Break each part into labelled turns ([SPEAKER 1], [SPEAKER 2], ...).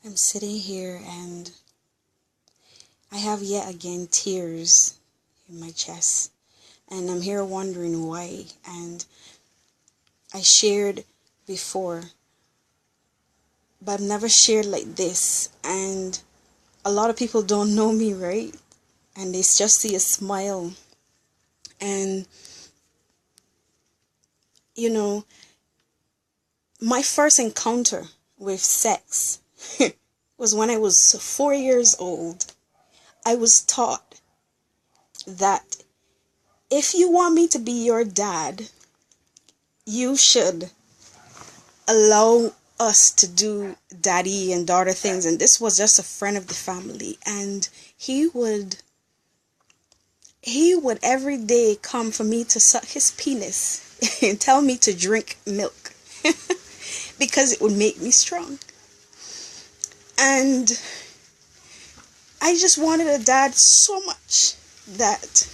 [SPEAKER 1] I'm sitting here and I have yet again tears in my chest, and I'm here wondering why. And I shared before, but I've never shared like this. And a lot of people don't know me, right? And they just see a smile. And, you know, my first encounter with sex was when I was 4 years old. I was taught that if you want me to be your dad, you should allow us to do daddy and daughter things. And this was just a friend of the family, and he would every day come for me to suck his penis and tell me to drink milk because it would make me strong. And I just wanted a dad so much that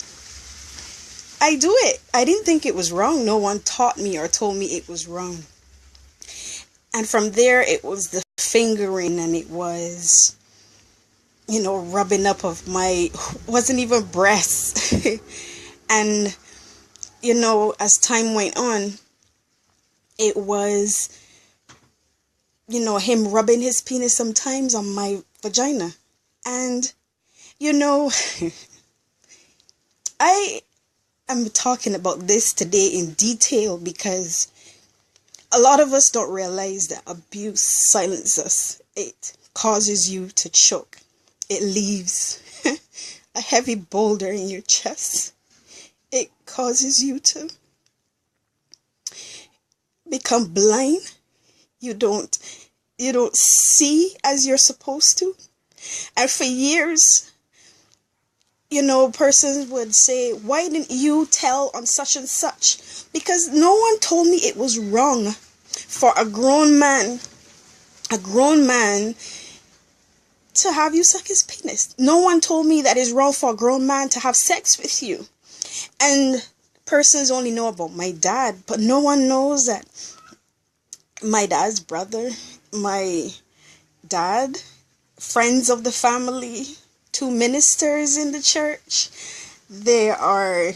[SPEAKER 1] I do it. I didn't think it was wrong. No one taught me or told me it was wrong. And from there, it was the fingering, and it was, rubbing up of my, wasn't even breasts. And, as time went on, it was, him rubbing his penis sometimes on my vagina. And, I am talking about this today in detail because a lot of us don't realize that abuse silences us. It causes you to choke. It leaves a heavy boulder in your chest. It causes you to become blind. You don't see as you're supposed to. And for years, persons would say, why didn't you tell on such and such? Because no one told me it was wrong for a grown man to have you suck his penis. No one told me that it's wrong for a grown man to have sex with you. And persons only know about my dad, but no one knows that my dad's brother, my dad, friends of the family, 2 ministers in the church. There are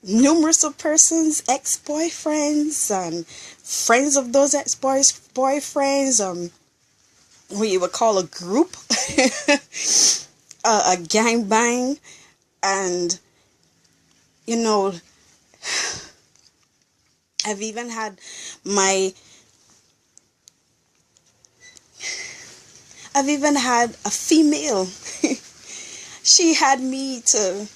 [SPEAKER 1] numerous of persons, ex-boyfriends and friends of those ex-boyfriends, what you would call a group, a gangbang. And, I've even had a female. She had me to,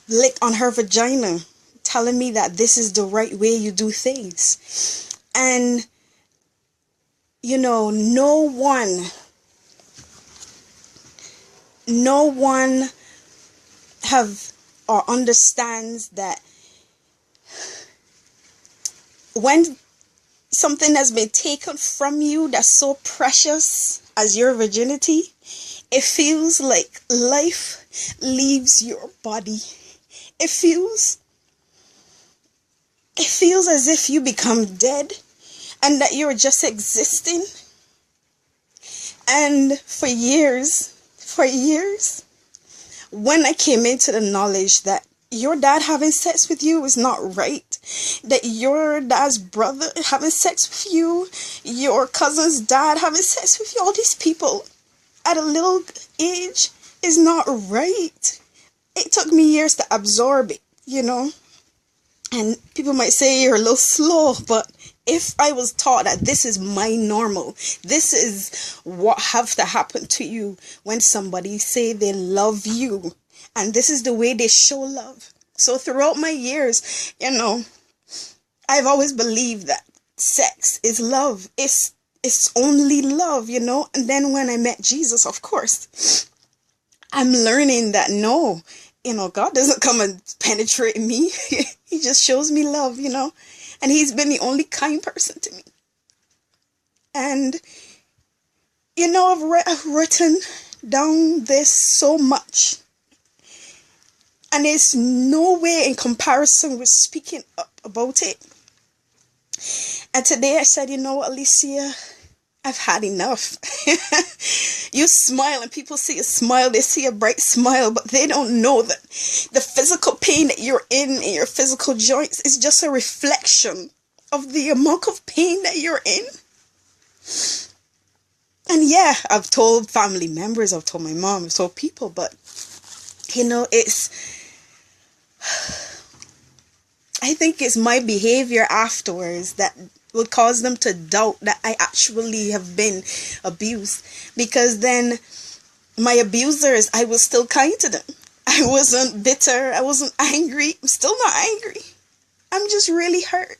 [SPEAKER 1] lick on her vagina, telling me that this is the right way you do things. And, no one have or understands that when something has been taken from you that's so precious as your virginity, it feels like life leaves your body. It feels as if you become dead and that you're just existing. And for years, when I came into the knowledge that your dad having sex with you is not right, that your dad's brother having sex with you, your cousin's dad having sex with you, all these people at a little age is not right. It took me years to absorb it, And people might say you're a little slow, but if I was taught that this is my normal, this is what have to happen to you when somebody say they love you, and this is the way they show love. So throughout my years, I've always believed that sex is love. It's only love, And then when I met Jesus, of course, I'm learning that no, God doesn't come and penetrate me. He just shows me love, And he's been the only kind person to me. And, I've written down this so much. And it's no way in comparison with speaking up about it. And today I said, Alicia, I've had enough. You smile and people see a smile, they see a bright smile, but they don't know that the physical pain that you're in your physical joints is just a reflection of the amount of pain that you're in. And yeah, I've told family members, I've told my mom, I've told people, but I think it's my behavior afterwards that would cause them to doubt that I actually have been abused. Because then my abusers, I was still kind to them. I wasn't bitter. I wasn't angry. I'm still not angry. I'm just really hurt.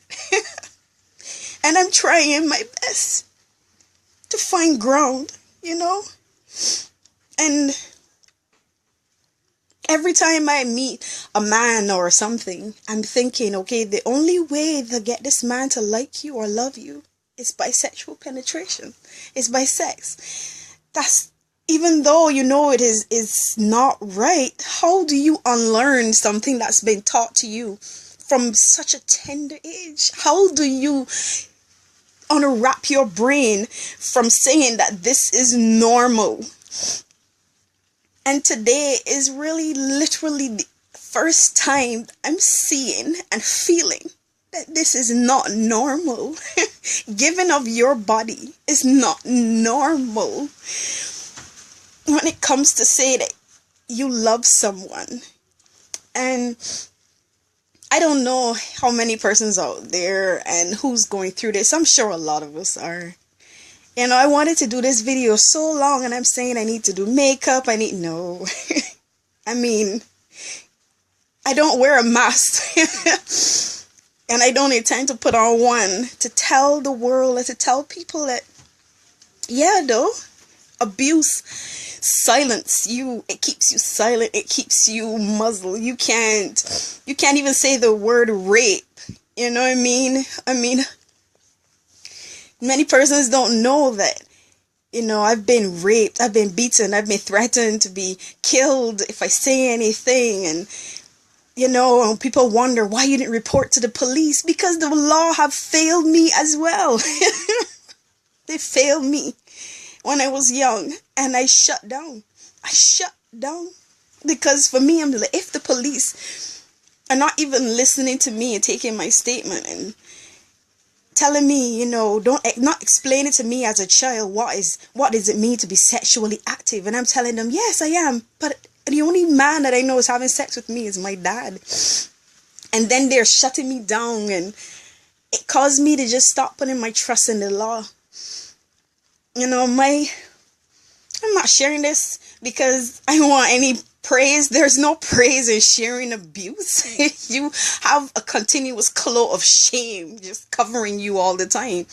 [SPEAKER 1] And I'm trying my best to find ground, And every time I meet a man or something, I'm thinking, okay, the only way to get this man to like you or love you is by sexual penetration. It's by sex. That's, even though it is not right, how do you unlearn something that's been taught to you from such a tender age? How do you unwrap your brain from saying that this is normal? And today is really literally the first time I'm seeing and feeling that this is not normal. Giving of your body is not normal. When it comes to say that you love someone. And I don't know how many persons out there and who's going through this. I'm sure a lot of us are. I wanted to do this video so long, and I'm saying I need to do makeup. No. I mean, I don't wear a mask. And I don't intend to put on one to tell the world and to tell people that, yeah, though, abuse silence you. It keeps you silent. It keeps you muzzled. You can't even say the word rape. You know what I mean? Many persons don't know that, I've been raped, I've been beaten, I've been threatened to be killed if I say anything. And, people wonder why you didn't report to the police, because the law have failed me as well. They failed me when I was young, and I shut down. Because for me, I'm like, if the police are not even listening to me and taking my statement and telling me, not explaining to me as a child what does it mean to be sexually active, and I'm telling them, yes, I am, but the only man that I know is having sex with me is my dad. And then they're shutting me down, and it caused me to just stop putting my trust in the law. I'm not sharing this because I want any praise. There's no praise in sharing abuse. You have a continuous cloak of shame just covering you all the time.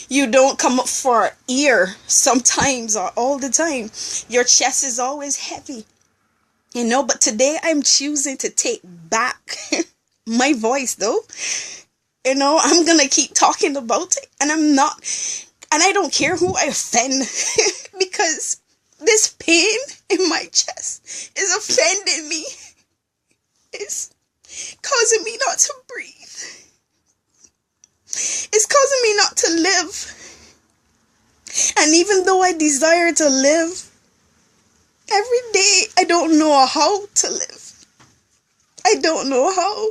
[SPEAKER 1] You don't come up for air sometimes or all the time. Your chest is always heavy. But today I'm choosing to take back my voice, though. I'm going to keep talking about it, and I don't care who I offend because this pain in my chest is offending me. It's causing me not to breathe. It's causing me not to live. And even though I desire to live, every day I don't know how to live. I don't know how.